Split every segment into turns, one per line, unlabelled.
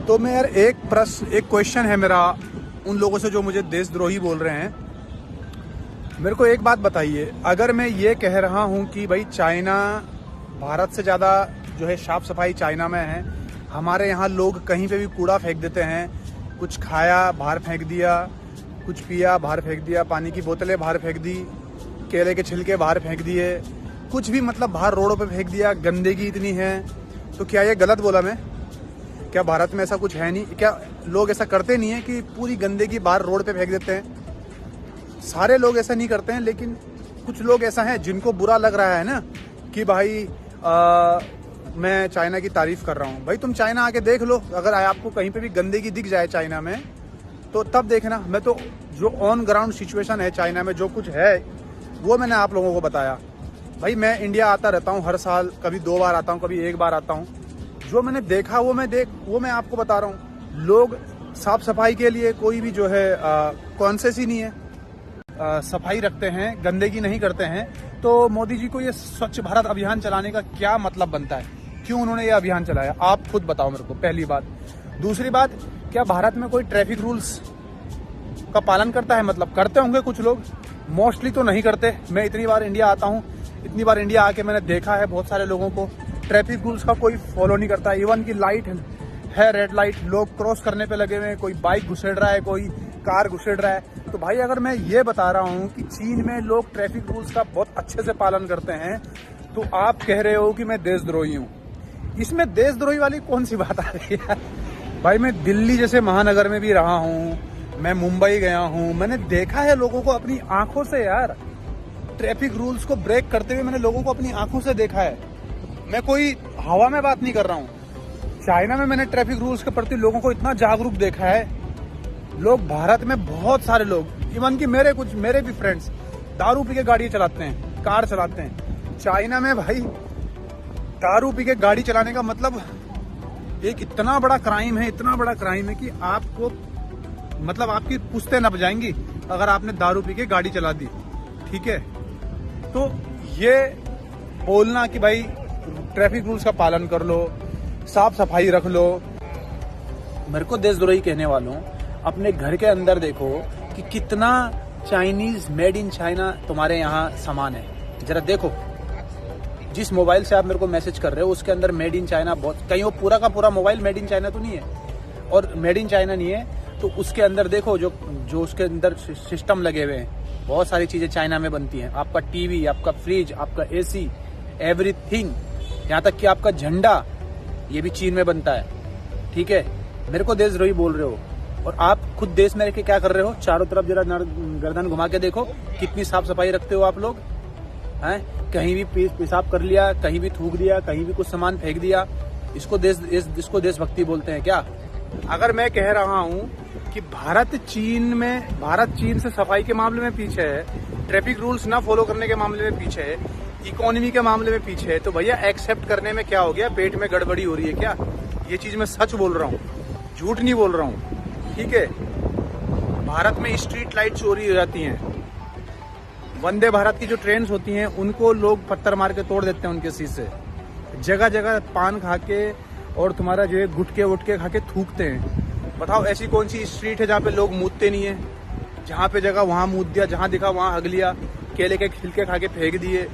तो मैं यार एक क्वेश्चन है मेरा उन लोगों से जो मुझे देशद्रोही बोल रहे हैं। मेरे को एक बात बताइए, अगर मैं ये कह रहा हूँ कि भाई चाइना भारत से ज़्यादा जो है साफ सफाई चाइना में है, हमारे यहाँ लोग कहीं पे भी कूड़ा फेंक देते हैं, कुछ खाया बाहर फेंक दिया, कुछ पिया बाहर फेंक दिया, पानी की बोतलें बाहर फेंक दी, केले के छिलके बाहर फेंक दिए, कुछ भी मतलब बाहर रोडों पे फेंक दिया, गंदगी इतनी है, तो क्या ये गलत बोला मैं? क्या भारत में ऐसा कुछ है नहीं? क्या लोग ऐसा करते नहीं है कि पूरी गंदगी बाहर रोड पे फेंक देते हैं? सारे लोग ऐसा नहीं करते हैं, लेकिन कुछ लोग ऐसा हैं जिनको बुरा लग रहा है ना कि भाई मैं चाइना की तारीफ कर रहा हूँ। भाई तुम चाइना आके देख लो, अगर आपको कहीं पे भी गंदगी दिख जाए चाइना में तो तब देखना। मैं तो जो ऑन ग्राउंड सिचुएशन है चाइना में, जो कुछ है वो मैंने आप लोगों को बताया। भाई मैं इंडिया आता रहता हूँ हर साल, कभी 2 बार आता हूँ, कभी 1 बार आता हूँ। जो मैंने देखा वो मैं आपको बता रहा हूँ। लोग साफ सफाई के लिए कोई भी जो है कॉन्शियस ही नहीं है, सफाई रखते हैं, गंदगी नहीं करते हैं। तो मोदी जी को ये स्वच्छ भारत अभियान चलाने का क्या मतलब बनता है? क्यों उन्होंने ये अभियान चलाया? आप खुद बताओ मेरे को, पहली बात। दूसरी बात, क्या भारत में कोई ट्रैफिक रूल्स का पालन करता है? मतलब करते होंगे कुछ लोग, मोस्टली तो नहीं करते। मैं इतनी बार इंडिया आता हूँ, इतनी बार इंडिया आके मैंने देखा है बहुत सारे लोगों को ट्रैफिक रूल्स का कोई फॉलो नहीं करता। इवन की लाइट है, रेड लाइट, लोग क्रॉस करने पे लगे हुए हैं, कोई बाइक घुसेड़ रहा है, कोई कार घुसेड़ रहा है। तो भाई अगर मैं ये बता रहा हूँ कि चीन में लोग ट्रैफिक रूल्स का बहुत अच्छे से पालन करते हैं, तो आप कह रहे हो कि मैं देशद्रोही हूँ। इसमें देशद्रोही वाली कौन सी बात आ रही है? भाई मैं दिल्ली जैसे महानगर में भी रहा हूँ, मैं मुंबई गया हूँ, मैंने देखा है लोगों को अपनी आंखों से, यार ट्रैफिक रूल्स को ब्रेक करते हुए मैंने लोगों को अपनी आंखों से देखा है। मैं कोई हवा में बात नहीं कर रहा हूँ। चाइना में मैंने ट्रैफिक रूल्स के प्रति लोगों को इतना जागरूक देखा है। लोग भारत में बहुत सारे लोग, इवन कि मेरे भी फ्रेंड्स दारू पी के गाड़ी चलाते हैं, कार चलाते हैं। चाइना में भाई दारू पी के गाड़ी चलाने का मतलब एक इतना बड़ा क्राइम है, इतना बड़ा क्राइम है कि आपको मतलब आपकी पुश्तें नप जाएंगी अगर आपने दारू पी के गाड़ी चला दी। ठीक है, तो ये बोलना कि भाई ट्रैफिक रूल्स का पालन कर लो, साफ सफाई रख लो, मेरे को देशद्रोही कहने वालों, अपने घर के अंदर देखो कि कितना चाइनीज मेड इन चाइना तुम्हारे यहाँ सामान है। जरा देखो, जिस मोबाइल से आप मेरे को मैसेज कर रहे हो उसके अंदर मेड इन चाइना बहुत, कहीं वो पूरा का पूरा मोबाइल मेड इन चाइना तो नहीं है, और मेड इन चाइना नहीं है तो उसके अंदर देखो जो उसके अंदर सिस्टम लगे हुए हैं, बहुत सारी चीजें चाइना में बनती हैं। आपका टीवी, आपका फ्रिज, आपका एसी, एवरीथिंग, यहाँ तक कि आपका झंडा, ये भी चीन में बनता है। ठीक है, मेरे को देशद्रोही बोल रहे हो और आप खुद देश में रह के क्या कर रहे हो? चारों तरफ जरा गर्दन घुमा के देखो, कितनी साफ सफाई रखते हो आप लोग हैं? कहीं भी पेशाब कर लिया, कहीं भी थूक दिया, कहीं भी कुछ सामान फेंक दिया, इसको देशभक्ति बोलते हैं क्या? अगर मैं कह रहा हूँ कि भारत चीन से सफाई के मामले में पीछे है, ट्रैफिक रूल्स ना फॉलो करने के मामले में पीछे है, इकोनॉमी के मामले में पीछे है, तो भैया एक्सेप्ट करने में क्या हो गया? पेट में गड़बड़ी हो रही है क्या? ये चीज मैं सच बोल रहा हूँ, झूठ नहीं बोल रहा हूँ। ठीक है, भारत में स्ट्रीट लाइट चोरी हो जाती हैं, वंदे भारत की जो ट्रेन्स होती हैं उनको लोग पत्थर मार के तोड़ देते हैं उनके शीशे। जगह जगह पान खा के और तुम्हारा जो है गुटके वुटके खा के थूकते हैं। बताओ ऐसी कौन सी स्ट्रीट है जहाँ पे लोग मूतते नहीं है? जहाँ पे जगह वहाँ मूत दिया, जहाँ दिखा वहाँ हग लिया, केले के छिलके खा के फेंक दिए।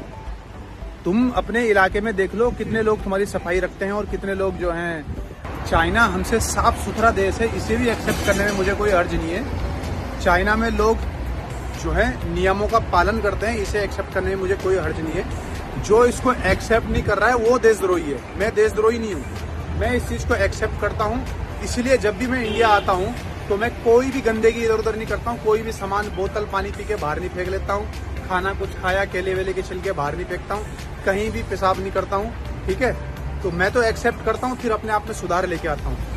तुम अपने इलाके में देख लो कितने लोग तुम्हारी सफाई रखते हैं और कितने लोग जो हैं। चाइना हमसे साफ सुथरा देश है, इसे भी एक्सेप्ट करने में मुझे कोई हर्ज नहीं है। चाइना में लोग जो है नियमों का पालन करते हैं, इसे एक्सेप्ट करने में मुझे कोई हर्ज नहीं है। जो इसको एक्सेप्ट नहीं कर रहा है वो देशद्रोही है, मैं देशद्रोही नहीं हूँ। मैं इस चीज़ को एक्सेप्ट करता हूँ, इसलिए जब भी मैं इंडिया आता हूँ तो मैं कोई भी गंदगी इधर उधर नहीं करता हूँ। कोई भी सामान, बोतल पानी पी के बाहर नहीं फेंक लेता हूँ, खाना कुछ खाया केले वेले के छिलके बाहर नहीं फेंकता हूँ, कहीं भी पेशाब नहीं करता हूँ। ठीक है, तो मैं तो एक्सेप्ट करता हूँ, फिर अपने आप में सुधार लेके आता हूँ।